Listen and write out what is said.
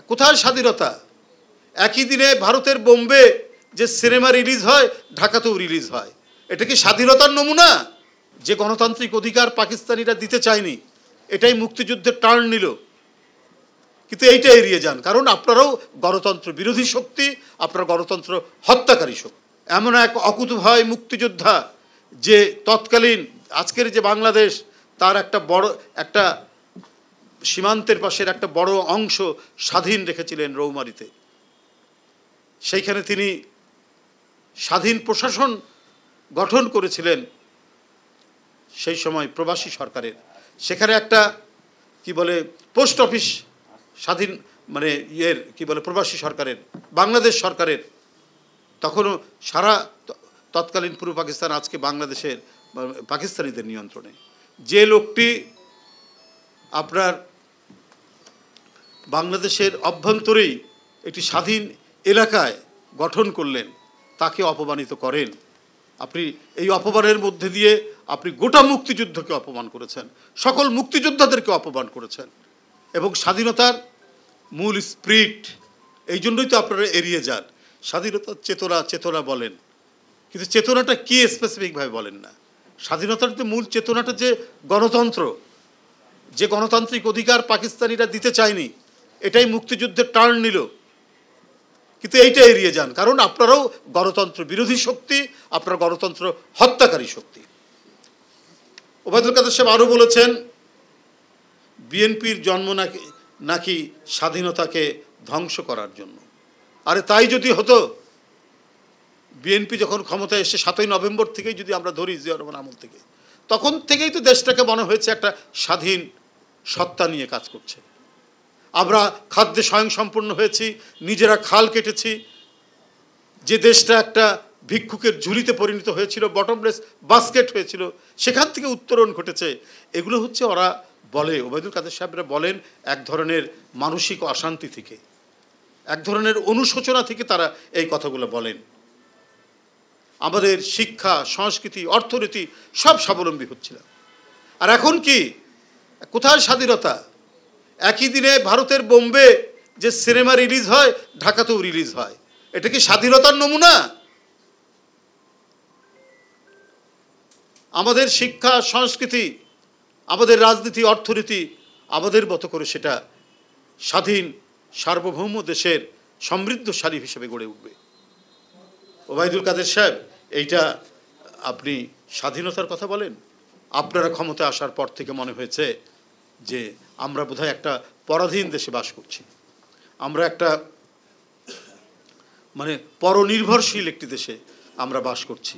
কোথায় স্বাধীনতা? একই দিনে ভারতের বোম্বে যে সিনেমা রিলিজ হয়, ঢাকাতেও রিলিজ হয়। এটা কি স্বাধীনতার নমুনা? যে গণতান্ত্রিক অধিকার পাকিস্তানিরা দিতে চায়নি, এটাই মুক্তিযুদ্ধের টার্ন নিল। কিন্তু এইটা এড়িয়ে যান, কারণ আপনারাও গণতন্ত্র বিরোধী শক্তি, আপনারা গণতন্ত্র হত্যাকারী শক্তি। এমন এক অকুতোভয় মুক্তিযোদ্ধা যে তৎকালীন আজকের যে বাংলাদেশ, তার একটা সীমান্তের পাশের একটা বড় অংশ স্বাধীন রেখেছিলেন রৌমারীতে। সেইখানে তিনি স্বাধীন প্রশাসন গঠন করেছিলেন সেই সময় প্রবাসী সরকারের। সেখানে একটা কি বলে পোস্ট অফিস স্বাধীন মানে প্রবাসী সরকারের, বাংলাদেশ সরকারের। তখনও সারা তৎকালীন পূর্ব পাকিস্তান আজকে বাংলাদেশের পাকিস্তানিদের নিয়ন্ত্রণে। যে লোকটি আপনার বাংলাদেশের অভ্যন্তরেই একটি স্বাধীন এলাকায় গঠন করলেন, তাকে অপমানিত করেন। আপনি এই অপমানের মধ্যে দিয়ে আপনি গোটা মুক্তিযুদ্ধকে অপমান করেছেন, সকল মুক্তিযোদ্ধাদেরকে অপমান করেছেন, এবং স্বাধীনতার মূল স্পিরিট। এই জন্যই তো আপনারা এড়িয়ে যান। স্বাধীনতার চেতনা বলেন, কিন্তু চেতনাটা কি স্পেসিফিকভাবে বলেন না। স্বাধীনতার যে মূল চেতনাটা যে গণতন্ত্র, যে গণতান্ত্রিক অধিকার পাকিস্তানিরা দিতে চায়নি, এটাই মুক্তিযুদ্ধের টার্ন নিল। কিন্তু এইটা এড়িয়ে যান, কারণ আপনারাও গণতন্ত্র বিরোধী শক্তি, আপনারা গণতন্ত্র হত্যাকারী শক্তি। ওবায়দুল কাদের সাহেব আরও বলেছেন, বিএনপির জন্ম নাকি স্বাধীনতাকে ধ্বংস করার জন্য। আরে তাই যদি হতো, বিএনপি যখন ক্ষমতায় এসে 7ই নভেম্বর থেকেই যদি আমরা ধরি, জিয়া রহমান আমল থেকে, তখন থেকেই তো দেশটাকে মনে হয়েছে একটা স্বাধীন সত্তা নিয়ে কাজ করছে। আমরা খাদ্যে স্বয়ংসম্পূর্ণ হয়েছি, নিজেরা খাল কেটেছি। যে দেশটা একটা ভিক্ষুকের ঝুলিতে পরিণত হয়েছিল, বটমলেস বাস্কেট হয়েছিল, সেখান থেকে উত্তরণ ঘটেছে। এগুলো হচ্ছে ওরা বলে, ওবায়দুল কাদের সাহেবরা বলেন, এক ধরনের মানসিক অশান্তি থেকে, এক ধরনের অনুশোচনা থেকে তারা এই কথাগুলো বলেন। আমাদের শিক্ষা, সংস্কৃতি, অর্থনীতি সব স্বাবলম্বী হচ্ছিল। আর এখন কি? কোথায় স্বাধীনতা? একই দিনে ভারতের বোম্বে যে সিনেমা রিলিজ হয়, ঢাকাতেও রিলিজ হয়। এটা কি স্বাধীনতার নমুনা? আমাদের শিক্ষা, সংস্কৃতি, আমাদের রাজনীতি, অর্থনীতি আমাদের মতো করে সেটা স্বাধীন সার্বভৌম দেশের সমৃদ্ধশালী হিসেবে গড়ে উঠবে। ওবায়দুল কাদের সাহেব, এইটা আপনি স্বাধীনতার কথা বলেন? আপনারা ক্ষমতায় আসার পর থেকে মনে হয়েছে যে আমরা বোধহয় একটা পরাধীন দেশে বাস করছি, আমরা একটা পরনির্ভরশীল একটি দেশে আমরা বাস করছি।